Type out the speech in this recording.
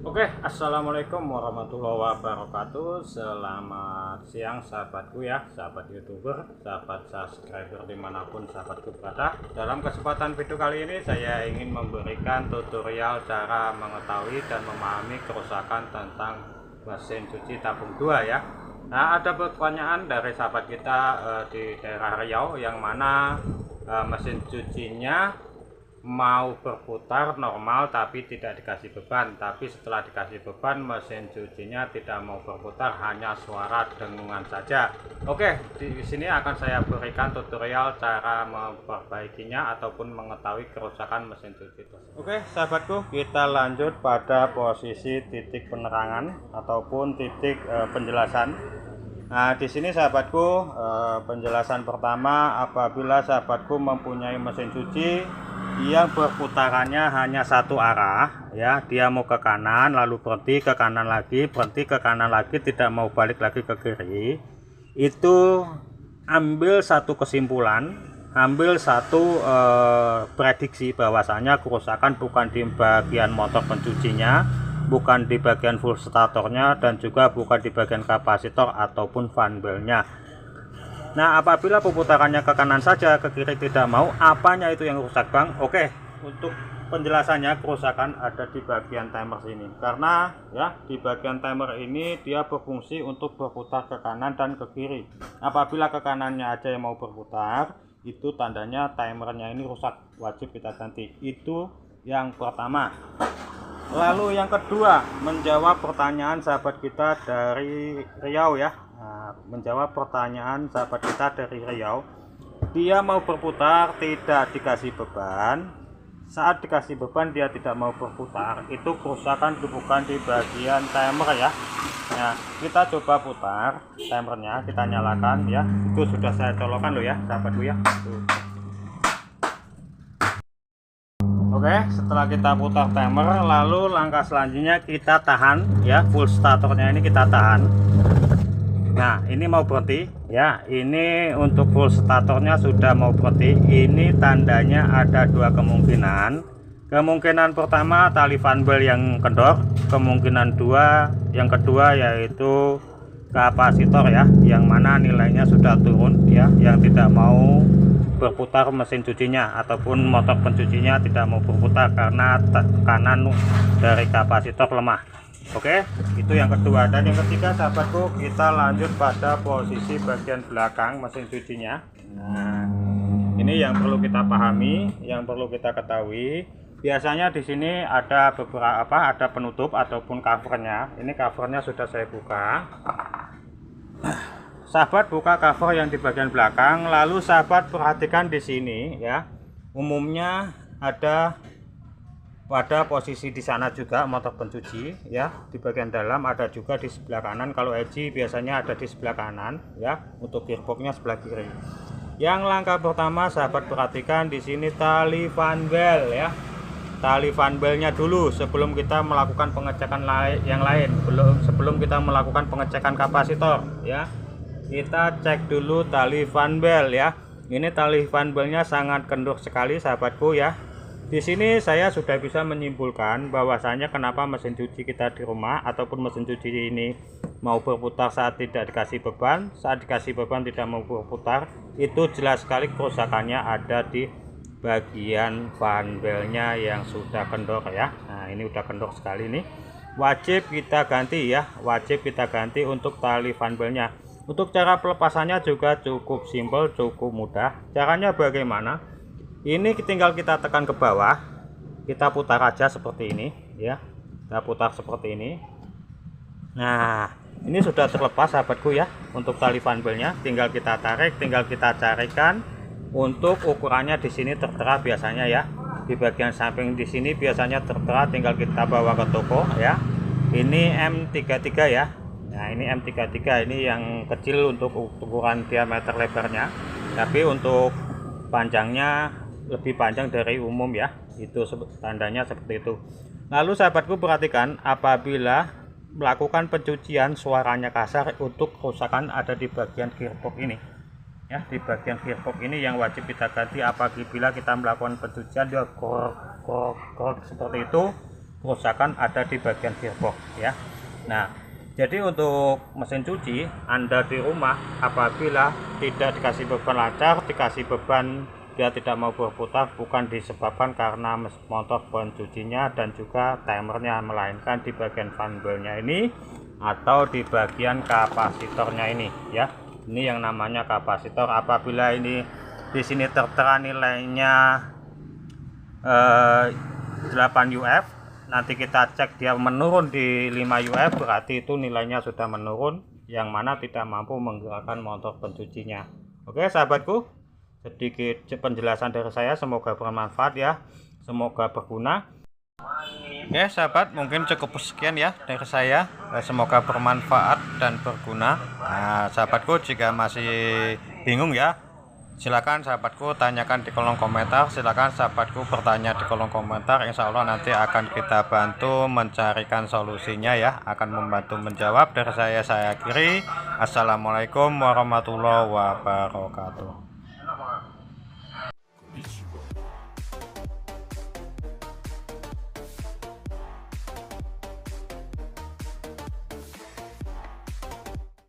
Oke, assalamualaikum warahmatullahi wabarakatuh. Selamat siang sahabatku ya, sahabat youtuber, sahabat subscriber dimanapun sahabatku berada. Dalam kesempatan video kali ini saya ingin memberikan tutorial cara mengetahui dan memahami kerusakan tentang mesin cuci tabung 2 ya. Nah, ada pertanyaan dari sahabat kita di daerah Riau yang mana mesin cucinya mau berputar normal tapi tidak dikasih beban, tapi setelah dikasih beban mesin cucinya tidak mau berputar, hanya suara dengungan saja. Oke, di sini akan saya berikan tutorial cara memperbaikinya ataupun mengetahui kerusakan mesin cuci. Oke sahabatku, kita lanjut pada posisi titik penerangan ataupun titik penjelasan. Nah, di sini sahabatku, penjelasan pertama, apabila sahabatku mempunyai mesin cuci yang berputarannya hanya satu arah ya, dia mau ke kanan lalu berhenti ke kanan lagi, berhenti ke kanan lagi, tidak mau balik lagi ke kiri, itu ambil satu kesimpulan, ambil satu prediksi bahwasanya kerusakan bukan di bagian motor pencucinya, bukan di bagian full statornya, dan juga bukan di bagian kapasitor ataupun fan belnya. Nah, apabila pemutarannya ke kanan saja, ke kiri tidak mau, apanya itu yang rusak bang? Oke, untuk penjelasannya kerusakan ada di bagian timer sini, karena ya di bagian timer ini dia berfungsi untuk berputar ke kanan dan ke kiri. Apabila ke kanannya aja yang mau berputar, itu tandanya timernya ini rusak, wajib kita ganti. Itu yang pertama. Lalu yang kedua, menjawab pertanyaan sahabat kita dari Riau ya. Nah, menjawab pertanyaan sahabat kita dari Riau, dia mau berputar tidak dikasih beban. Saat dikasih beban dia tidak mau berputar, itu kerusakan bukan di bagian timer ya. Nah, kita coba putar timernya, kita nyalakan ya. Itu sudah saya colokkan loh ya sahabatku ya. Oke, setelah kita putar timer, lalu langkah selanjutnya kita tahan ya, full statornya ini kita tahan. Nah, ini mau berhenti ya, ini untuk full statornya sudah mau berhenti. Ini tandanya ada dua kemungkinan. Kemungkinan pertama tali fan bel yang kendor, kemungkinan yang kedua yaitu kapasitor ya, yang mana nilainya sudah turun ya, yang tidak mau berputar mesin cucinya ataupun motor pencucinya tidak mau berputar karena tekanan dari kapasitor lemah. Oke, itu yang kedua. Dan yang ketiga sahabatku, kita lanjut pada posisi bagian belakang mesin cucinya. Nah, ini yang perlu kita pahami, yang perlu kita ketahui. Biasanya di sini ada beberapa ada penutup ataupun covernya. Ini covernya sudah saya buka. Sahabat buka cover yang di bagian belakang, lalu sahabat perhatikan di sini ya. Umumnya ada pada posisi di sana juga motor pencuci ya, di bagian dalam ada juga di sebelah kanan. Kalau edgy biasanya ada di sebelah kanan ya, untuk gearboxnya sebelah kiri. Yang langkah pertama sahabat perhatikan di sini tali fan bel ya, tali fan belnya dulu sebelum kita melakukan pengecekan yang lain, sebelum kita melakukan pengecekan kapasitor ya. Kita cek dulu tali fan bel ya. Ini tali fan belnya sangat kendor sekali sahabatku ya. Di sini saya sudah bisa menyimpulkan bahwasanya kenapa mesin cuci kita di rumah ataupun mesin cuci ini mau berputar saat tidak dikasih beban, saat dikasih beban tidak mau berputar. Itu jelas sekali kerusakannya ada di bagian fan belnya yang sudah kendor ya. Nah, ini udah kendor sekali nih. Wajib kita ganti ya, wajib kita ganti untuk tali fan belnya. Untuk cara pelepasannya juga cukup simpel, cukup mudah. Caranya bagaimana? Ini tinggal kita tekan ke bawah, kita putar aja seperti ini ya, kita putar seperti ini. Nah, ini sudah terlepas sahabatku ya. Untuk tali fan belnya tinggal kita tarik, tinggal kita carikan. Untuk ukurannya di sini tertera biasanya ya, di bagian samping di sini biasanya tertera, tinggal kita bawa ke toko ya. Ini M33 ya. Nah, ini M33, ini yang kecil untuk ukuran diameter lebarnya, tapi untuk panjangnya lebih panjang dari umum ya. Itu tandanya seperti itu. Lalu sahabatku perhatikan, apabila melakukan pencucian suaranya kasar, untuk kerusakan ada di bagian gearbox ini ya, di bagian gearbox ini yang wajib kita ganti. Apabila kita melakukan pencucian dia krok seperti itu, kerusakan ada di bagian gearbox ya. Nah, jadi untuk mesin cuci Anda di rumah apabila tidak dikasih beban lancar, dikasih beban dia tidak mau berputar, bukan disebabkan karena motor ban cucinya dan juga timernya, melainkan di bagian fan belnya ini atau di bagian kapasitornya ini ya. Ini yang namanya kapasitor. Apabila ini di sini tertera nilainya 8 UF, nanti kita cek dia menurun di 5 UF, berarti itu nilainya sudah menurun, yang mana tidak mampu menggerakkan motor pencucinya. Oke sahabatku, sedikit penjelasan dari saya, semoga bermanfaat ya, semoga berguna. Oke sahabat, mungkin cukup sekian ya dari saya, semoga bermanfaat dan berguna. Nah sahabatku, jika masih bingung ya, silakan sahabatku tanyakan di kolom komentar, silakan sahabatku bertanya di kolom komentar, insya Allah nanti akan kita bantu mencarikan solusinya ya, akan membantu menjawab. Dari saya akhiri, assalamualaikum warahmatullahi wabarakatuh.